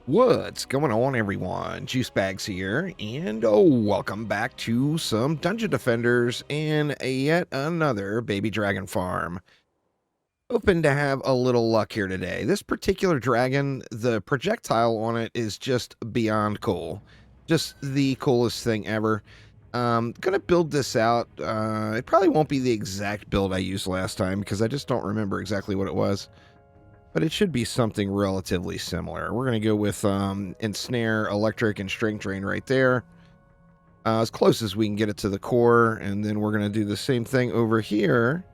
What's going on, everyone? Juice Bags here, and welcome back to some Dungeon Defenders and yet another baby dragon farm. Hoping to have a little luck here today. This particular dragon, the projectile on it is just beyond cool. Just the coolest thing ever. Gonna build this out. It probably won't be the exact build I used last time because I just don't remember exactly what it was. But it should be something relatively similar. We're going to go with ensnare, electric, and string drain right there. As close as we can get it to the core. And then we're going to do the same thing over here.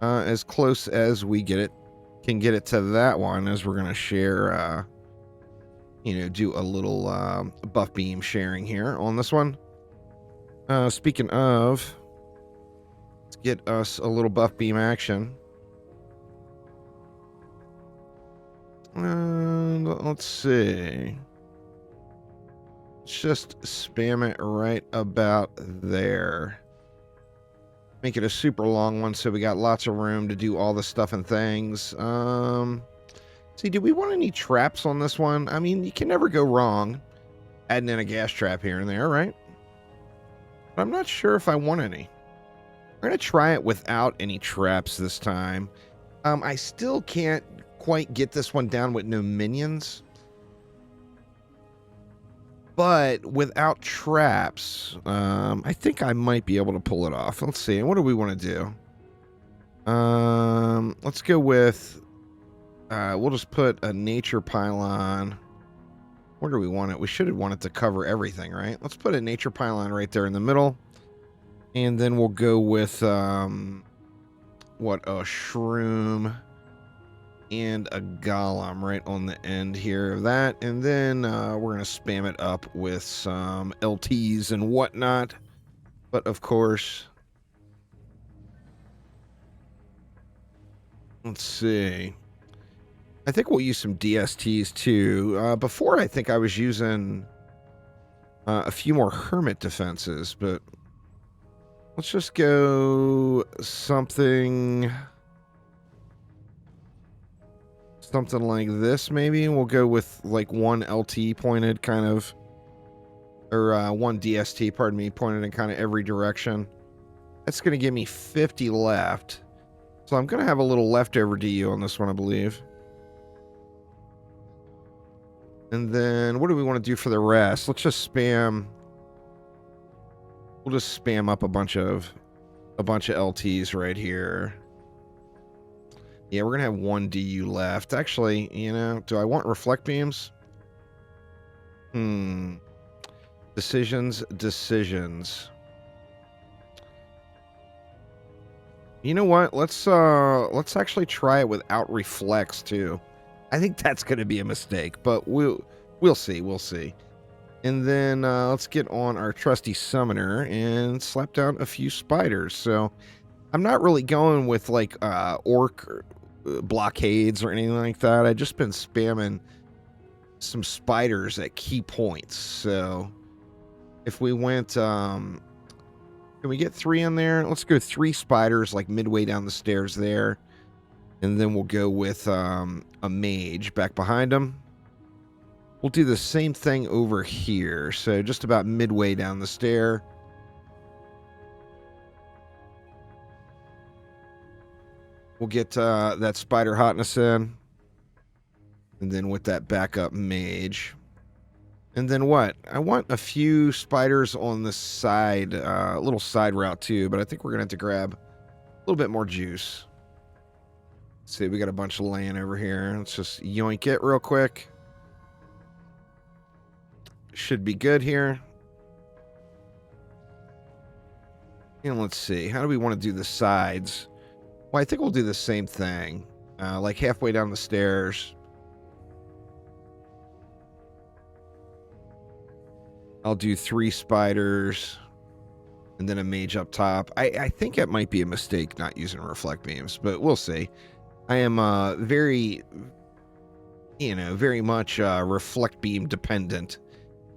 As close as we can get it to that one, as we're going to share, do a little buff beam sharing here on this one. Speaking of, let's get us a little buff beam action. And let's see. Let's just spam it right about there. Make it a super long one so we got lots of room to do all the stuff and things. See, do we want any traps on this one? I mean, you can never go wrong adding in a gas trap here and there, right? But I'm not sure if I want any. We're going to try it without any traps this time. I still can't quite get this one down with no minions, but without traps, I think I might be able to pull it off. Let's see. What do we want to do? Let's go with we'll just put a nature pylon. Where do we want it? We should want it to cover everything, right? Let's put a nature pylon right there in the middle, and then we'll go with a shroom and a golem right on the end here of that. And then we're going to spam it up with some LTs and whatnot. But of course, let's see. I think we'll use some DSTs too. Before, I think I was using a few more hermit defenses, but let's just go something like this, maybe. We'll go with like one LT pointed kind of, or one DST, pardon me, pointed in kind of every direction. That's going to give me 50 left. So I'm going to have a little leftover DU on this one, I believe. And then what do we want to do for the rest? Let's just spam. We'll just spam up a bunch of LTs right here. Yeah, we're going to have one DU left. Actually, do I want reflect beams? Decisions. You know what? Let's actually try it without reflex too. I think that's going to be a mistake, but we'll see. And then let's get on our trusty summoner and slap down a few spiders. So I'm not really going with like orc blockades or anything like that. I've just been spamming some spiders at key points. So if we went, can we get 3 in there? Let's go 3 spiders like midway down the stairs there. And then we'll go with a mage back behind him. We'll do the same thing over here. So just about midway down the stair. We'll get that spider hotness in. And then with that backup mage. And then what? I want a few spiders on the side, a little side route too, but I think we're going to have to grab a little bit more juice. Let's see, we got a bunch of land over here. Let's just yoink it real quick. Should be good here. And let's see, how do we want to do the sides? Well, I think we'll do the same thing. Like halfway down the stairs. I'll do 3 spiders. And then a mage up top. I think it might be a mistake not using reflect beams, but we'll see. I am very much reflect beam dependent.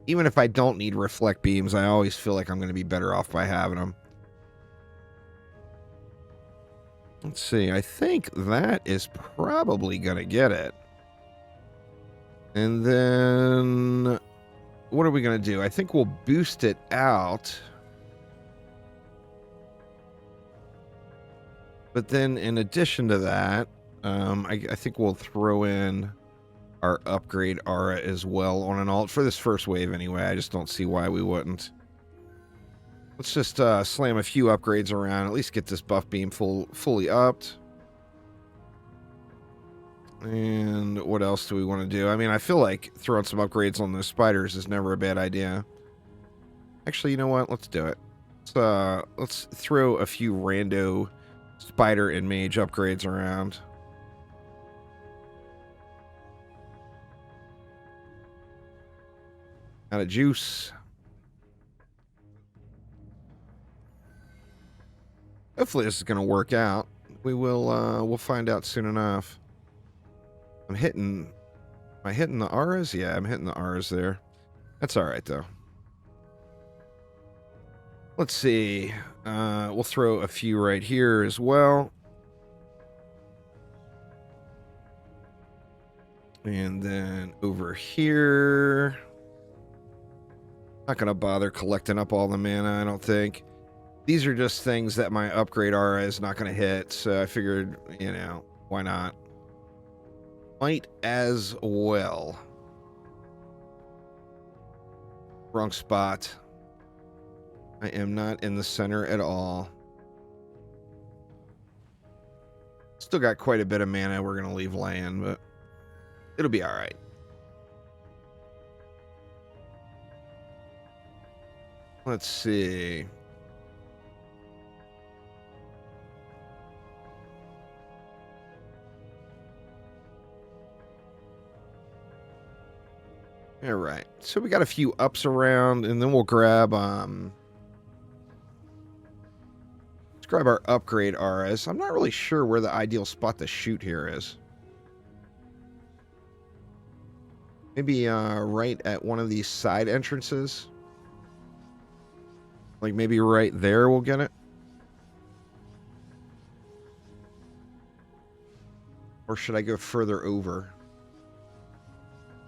Even if I don't need reflect beams, I always feel like I'm going to be better off by having them. Let's see. I think that is probably going to get it. And then what are we going to do? I think we'll boost it out. But then in addition to that, I think we'll throw in our upgrade aura as well on an alt for this first wave anyway. I just don't see why we wouldn't. Let's just slam a few upgrades around, at least get this buff beam fully upped. And what else do we want to do? I mean, I feel like throwing some upgrades on those spiders is never a bad idea. Actually, you know what? Let's do it. Let's throw a few rando spider and mage upgrades around. Out of juice. Hopefully this is going to work out. We'll find out soon enough. Am I hitting the auras? Yeah, I'm hitting the auras there. That's all right though. Let's see. We'll throw a few right here as well. And then over here. Not going to bother collecting up all the mana, I don't think. These are just things that my upgrade aura is not going to hit, so I figured, you know, why not? Might as well. Wrong spot. I am not in the center at all. Still got quite a bit of mana we're going to leave laying, but it'll be all right. Let's see. All right. So we got a few ups around, and then we'll grab let's grab our upgrade auras. I'm not really sure where the ideal spot to shoot here is. Maybe right at one of these side entrances. Like maybe right there we'll get it. Or should I go further over?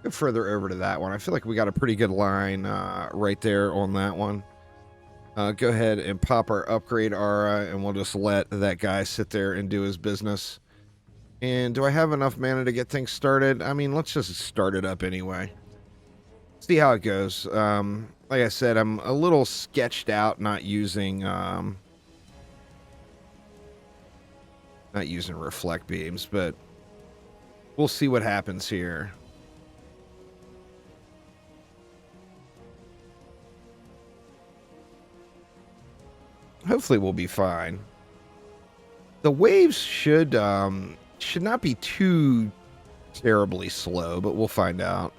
Go further over to that one. I feel like we got a pretty good line right there on that one. Go ahead and pop our upgrade aura, and we'll just let that guy sit there and do his business. And do I have enough mana to get things started? I mean, let's just start it up anyway. See how it goes. Like I said, I'm a little sketched out not using reflect beams, but we'll see what happens here. Hopefully we'll be fine. The waves should not be too terribly slow, but we'll find out.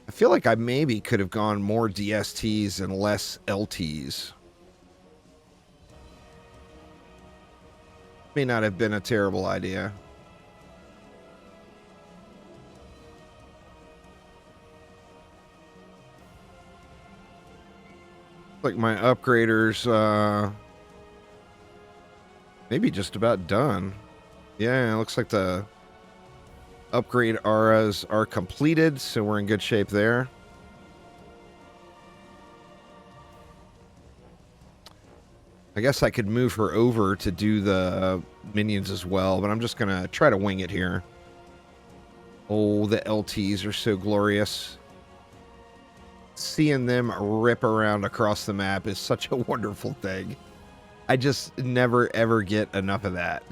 I feel like I maybe could have gone more DSTs and less LTs. May not have been a terrible idea. Like my upgraders, maybe just about done. Yeah, it looks like the upgrade auras are completed, so we're in good shape there. I guess I could move her over to do the minions as well, but I'm just going to try to wing it here. Oh, the LTs are so glorious. Seeing them rip around across the map is such a wonderful thing. I just never, ever get enough of that.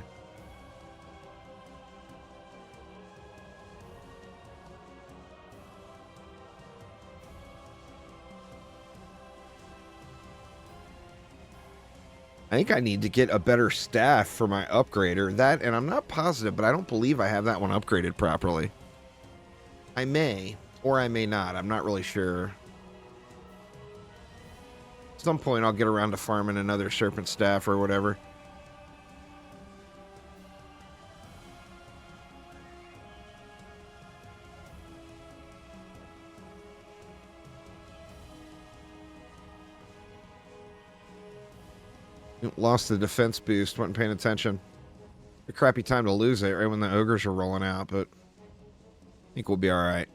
I think I need to get a better staff for my upgrader. That, and I'm not positive, but I don't believe I have that one upgraded properly. I may, or I may not. I'm not really sure. At some point, I'll get around to farming another serpent staff or whatever. Lost the defense boost. Wasn't paying attention. a crappy time to lose it right when the ogres are rolling out, but I think we'll be all right.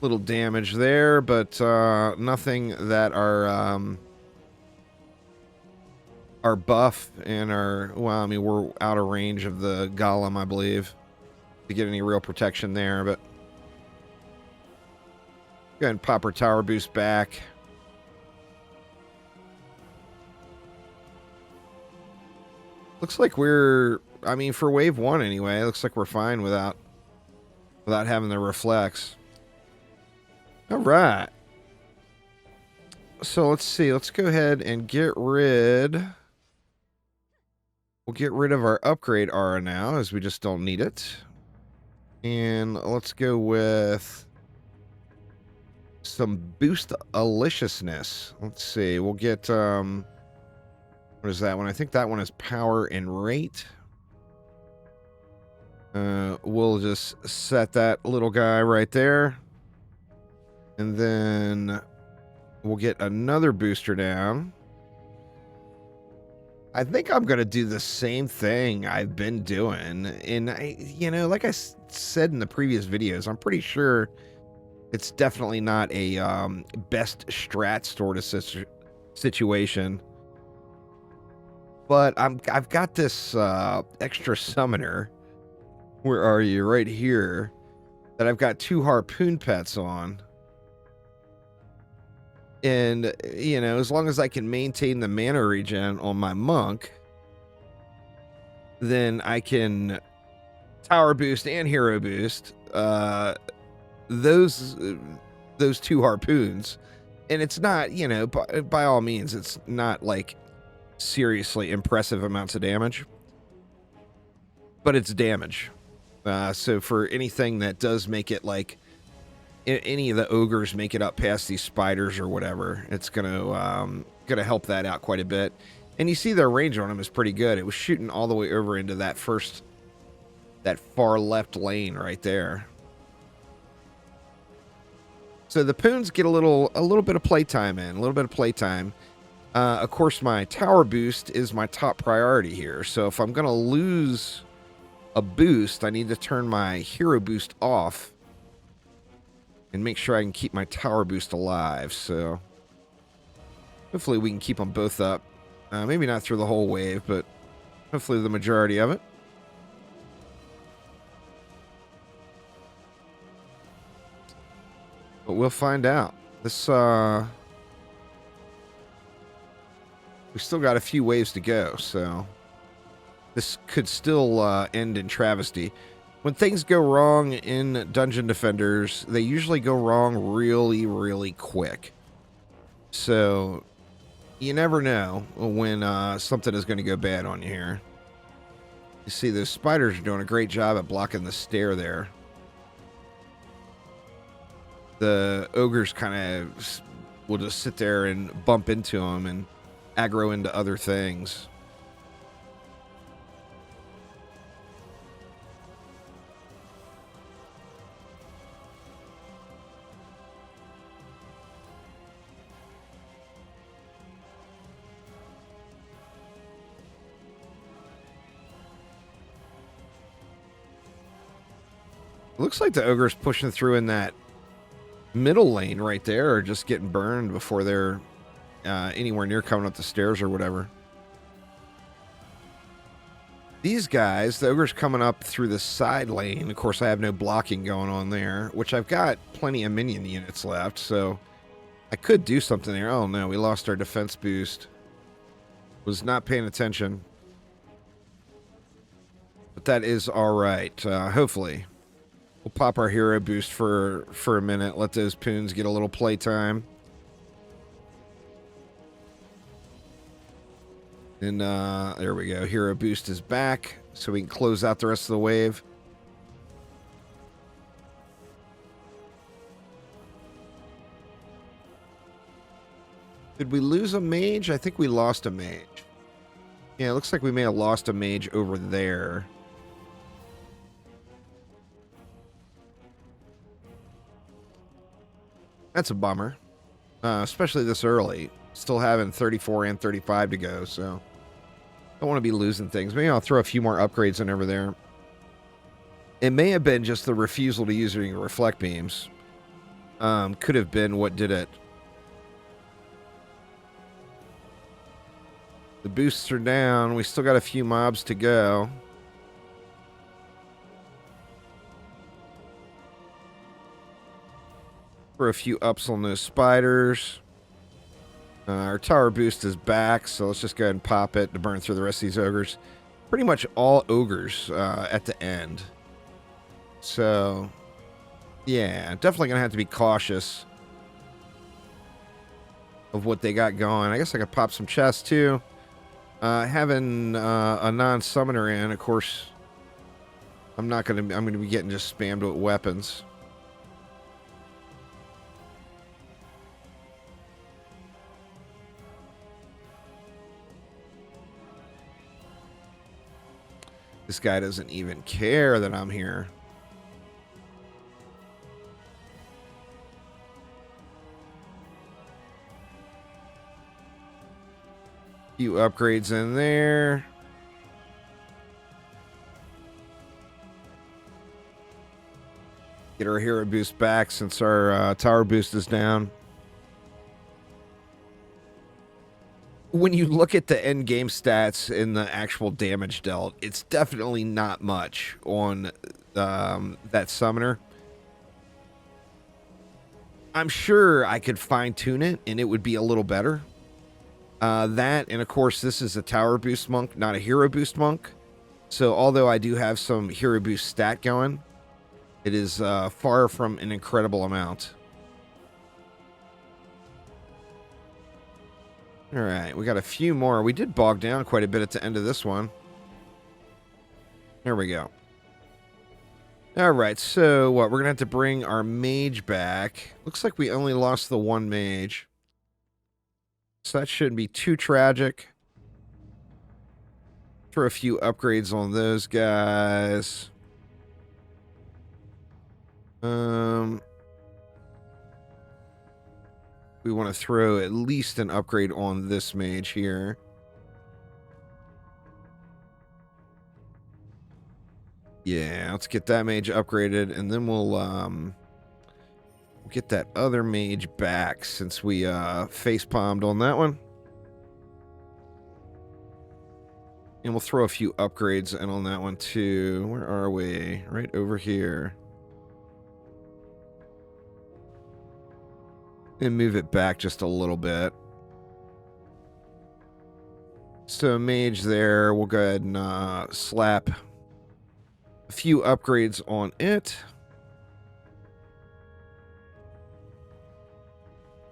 Little damage there, but nothing that our buff and our, well, I mean, we're out of range of the golem, I believe, to get any real protection there, but go ahead and pop our tower boost back. Looks like we're, I mean, for wave 1 anyway, it looks like we're fine without having the reflex. All right. So let's see. Let's go ahead and get rid. We'll get rid of our upgrade aura now, as we just don't need it. And let's go with some boost aliciousness. Let's see. We'll get, what is that one? I think that one is power and rate. We'll just set that little guy right there. And then we'll get another booster down. I think I'm going to do the same thing I've been doing. And, you know, like I said in the previous videos, I'm pretty sure it's definitely not a best strat sort of situation. But I've got this extra summoner. Where are you? Right here. That I've got 2 harpoon pets on. And, you know, as long as I can maintain the mana regen on my monk, then I can tower boost and hero boost those 2 harpoons. And it's not, you know, by all means, it's not like seriously impressive amounts of damage, but it's damage. So for anything that does make it like any of the ogres make it up past these spiders or whatever, it's gonna help that out quite a bit. And you see their range on them is pretty good. It was shooting all the way over into that far left lane right there. So the poons get a little bit of playtime in, a little bit of playtime. Of course, my tower boost is my top priority here. So if I'm gonna lose a boost, I need to turn my hero boost off and make sure I can keep my tower boost alive. So hopefully we can keep them both up. Maybe not through the whole wave, but hopefully the majority of it. But we'll find out. This, we still got a few waves to go, so this could still end in travesty. When things go wrong in Dungeon Defenders, they usually go wrong really, really quick. So you never know when something is going to go bad on you here. You see, those spiders are doing a great job at blocking the stair there. The ogres kind of will just sit there and bump into them and aggro into other things. Looks like the ogres pushing through in that middle lane right there are just getting burned before they're anywhere near coming up the stairs or whatever. These guys, the ogres coming up through the side lane. Of course, I have no blocking going on there, which I've got plenty of minion units left, so I could do something there. Oh no, we lost our defense boost. Was not paying attention. But that is all right. Hopefully. We'll pop our hero boost for a minute. Let those poons get a little playtime. And there we go. Hero boost is back, so we can close out the rest of the wave. Did we lose a mage? I think we lost a mage. Yeah, it looks like we may have lost a mage over there. That's a bummer. Especially this early. still having 34 and 35 to go, so don't want to be losing things. Maybe I'll throw a few more upgrades in over there. It may have been just the refusal to use your reflect beams. Could have been what did it. The boosts are down. We still got a few mobs to go. For a few ups on those spiders. Our tower boost is back, so let's just go ahead and pop it to burn through the rest of these ogres. Pretty much all ogres at the end. So, yeah, definitely going to have to be cautious of what they got going. I guess I could pop some chests, too. Having a non-summoner in, of course, I'm going to be getting just spammed with weapons. This guy doesn't even care that I'm here. Few upgrades in there. Get our hero boost back since our tower boost is down. When you look at the end game stats in the actual damage dealt, it's definitely not much on that summoner. I'm sure I could fine tune it and it would be a little better. That, and of course, this is a tower boost monk, not a hero boost monk. So although I do have some hero boost stat going, it is far from an incredible amount. All right, we got a few more. We did bog down quite a bit at the end of this one. There we go. All right, so what? We're going to have to bring our mage back. Looks like we only lost the one mage. So that shouldn't be too tragic. Throw a few upgrades on those guys. We want to throw at least an upgrade on this mage here. Yeah, let's get that mage upgraded, and then we'll get that other mage back since we face-palmed on that one. And we'll throw a few upgrades in on that one too. Where are we? Right over here. And move it back just a little bit. So mage there, we'll go ahead and slap a few upgrades on it.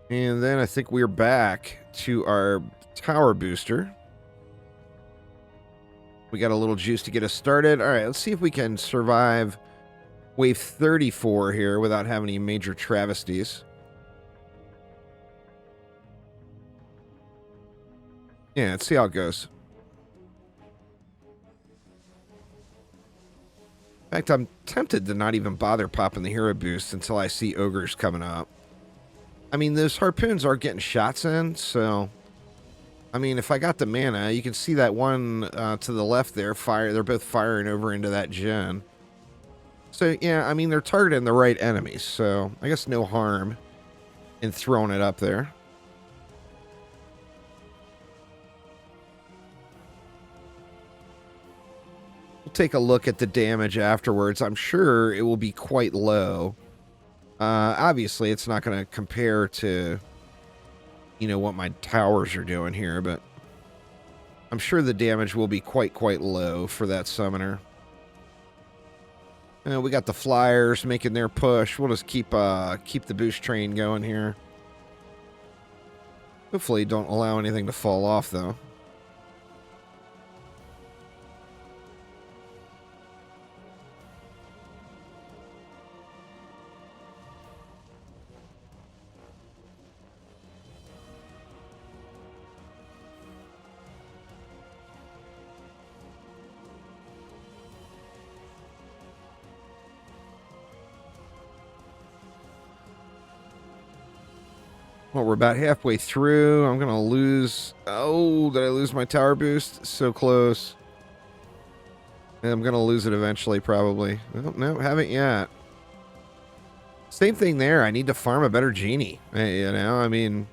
And then I think we're back to our tower booster. We got a little juice to get us started. All right, let's see if we can survive wave 34 here without having any major travesties. Yeah, let's see how it goes. In fact, I'm tempted to not even bother popping the hero boost until I see ogres coming up. I mean, those harpoons are getting shots in, so... I mean, if I got the mana, you can see that one to the left there, fire. They're both firing over into that gen. So, yeah, I mean, they're targeting the right enemies, so I guess no harm in throwing it up there. We'll take a look at the damage afterwards. I'm sure it will be quite low. Obviously, it's not going to compare to, you know, what my towers are doing here, but I'm sure the damage will be quite low for that summoner. We got the flyers making their push. We'll just keep the boost train going here. Hopefully, don't allow anything to fall off, though. Well, we're about halfway through. I'm going to lose... Oh, did I lose my tower boost? So close. And I'm going to lose it eventually, probably. Oh, no, haven't yet. Same thing there. I need to farm a better genie. You know, I mean...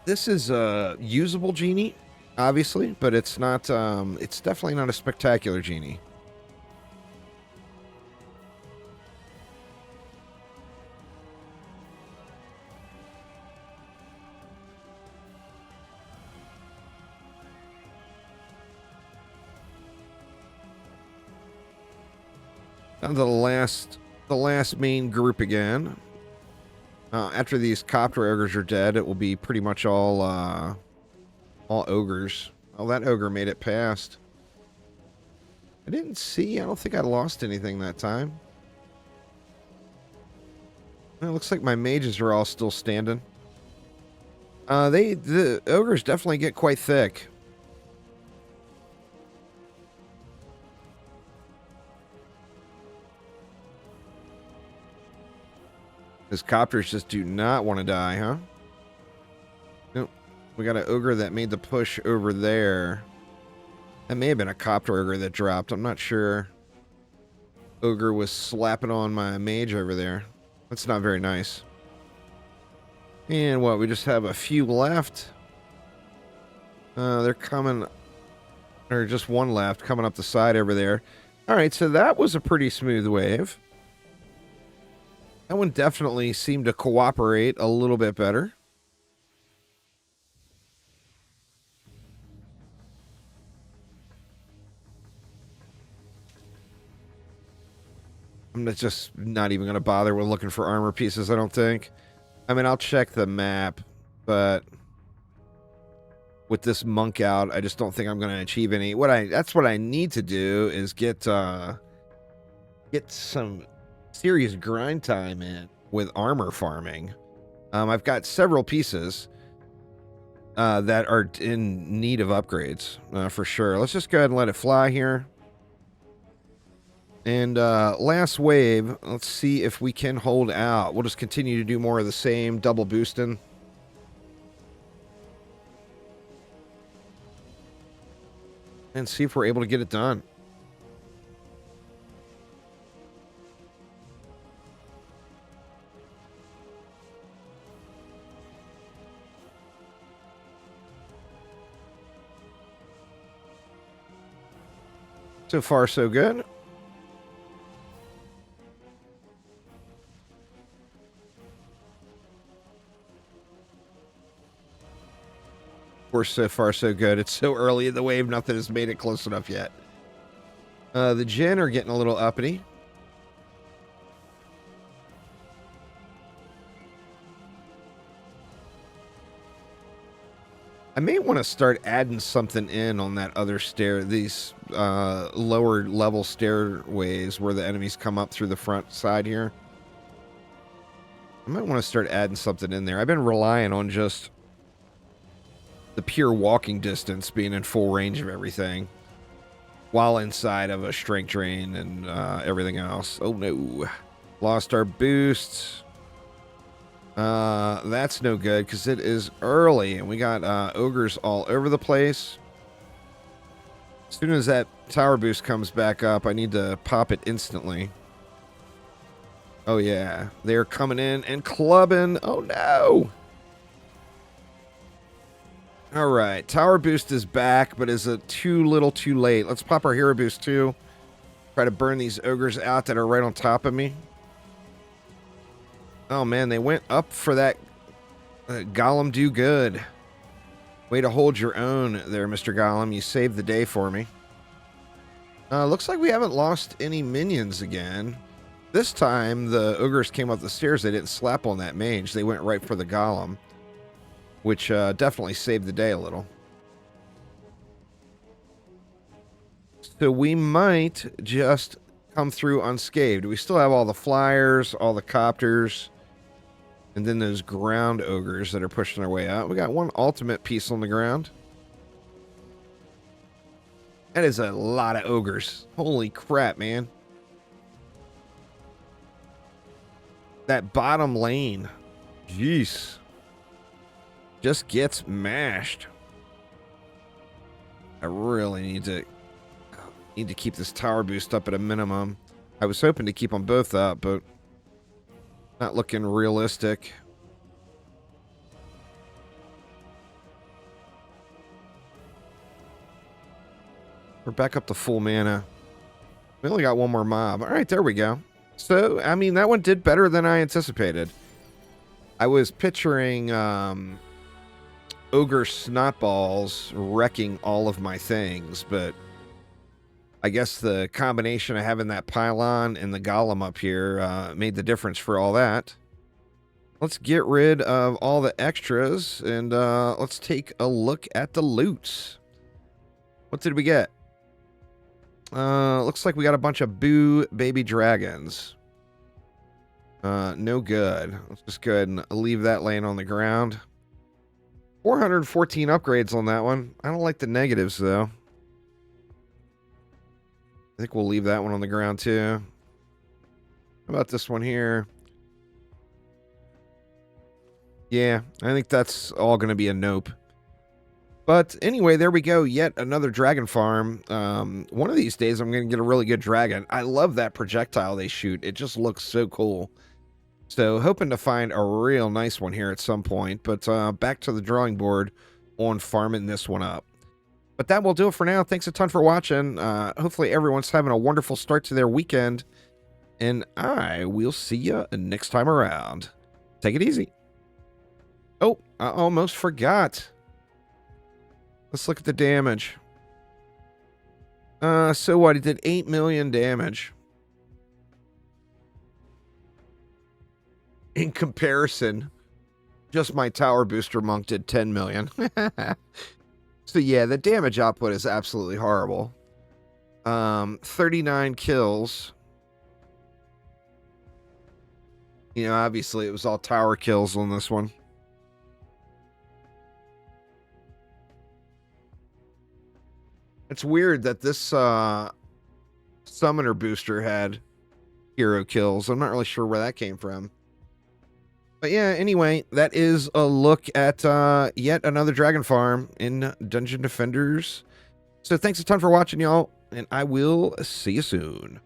This is a usable genie, obviously, but it's not... it's definitely not a spectacular genie. Down to the last main group again. After these copter ogres are dead, it will be pretty much all ogres. Oh, that ogre made it past. I didn't see. I don't think I lost anything that time. It looks like my mages are all still standing. The ogres definitely get quite thick. These copters just do not want to die, huh? Nope. We got an ogre that made the push over there. That may have been a copter ogre that dropped. I'm not sure. Ogre was slapping on my mage over there. That's not very nice. And what? We just have a few left. They're coming... Or just one left coming up the side over there. Alright, so that was a pretty smooth wave. That one definitely seemed to cooperate a little bit better. I'm just not even going to bother with looking for armor pieces, I don't think. I mean, I'll check the map, but with this monk out, I just don't think I'm going to achieve any. That's what I need to do is get some serious grind time in with armor farming. I've got several pieces that are in need of upgrades for sure. Let's just go ahead and let it fly here. And last wave, let's see if we can hold out. We'll just continue to do more of the same, double boosting. And see if we're able to get it done. So far, so good. Of course, so far, so good. It's so early in the wave, nothing has made it close enough yet. The Jinn are getting a little uppity. I may want to start adding something in on that other stair, these lower level stairways where the enemies come up through the front side here. I might want to start adding something in there. I've been relying on just the pure walking distance being in full range of everything while inside of a strength drain and everything else. Oh no. Lost our boosts. That's no good because it is early and we got ogres all over the place. As soon as that tower boost comes back up, I need to pop it instantly. Oh yeah, they're coming in and clubbing. Oh no. All right, tower boost is back, but is it too little too late? Let's pop our hero boost too. Try to burn these ogres out that are right on top of me. Oh man, they went up for that Golem do good. Way to hold your own there, Mr. Golem. You saved the day for me. Looks like we haven't lost any minions again. This time, the ogres came up the stairs. They didn't slap on that mage. They went right for the Golem, which definitely saved the day a little. So we might just come through unscathed. We still have all the flyers, all the copters, and then those ground ogres that are pushing their way out. We got one ultimate piece on the ground. That is a lot of ogres. Holy crap, man. That bottom lane Jeez. Just gets mashed. I really need to keep this tower boost up at a minimum. I was hoping to keep them both up, but not looking realistic. We're back up to full mana. We only got one more mob. All right, there we go. So, I mean, that one did better than I anticipated. I was picturing ogre snotballs wrecking all of my things, but I guess the combination of having that pylon and the golem up here made the difference for all that. Let's get rid of all the extras, and let's take a look at the loots. What did we get? Looks like we got a bunch of boo baby dragons. No good. Let's just go ahead and leave that laying on the ground. 414 upgrades on that one. I don't like the negatives, though. I think we'll leave that one on the ground, too. How about this one here? Yeah, I think that's all going to be a nope. But anyway, there we go. Yet another dragon farm. One of these days, I'm going to get a really good dragon. I love that projectile they shoot. It just looks so cool. So hoping to find a real nice one here at some point. But back to the drawing board on farming this one up. But that will do it for now. Thanks a ton for watching. Hopefully everyone's having a wonderful start to their weekend. And I will see you next time around. Take it easy. Oh, I almost forgot. Let's look at the damage. So what? It did 8 million damage. In comparison, just my tower booster monk did 10 million. So yeah, the damage output is absolutely horrible. 39 kills. You know, obviously it was all tower kills on this one. It's weird that this summoner booster had hero kills. I'm not really sure where that came from. But yeah, anyway, that is a look at yet another dragon farm in Dungeon Defenders. So thanks a ton for watching, y'all, and I will see you soon.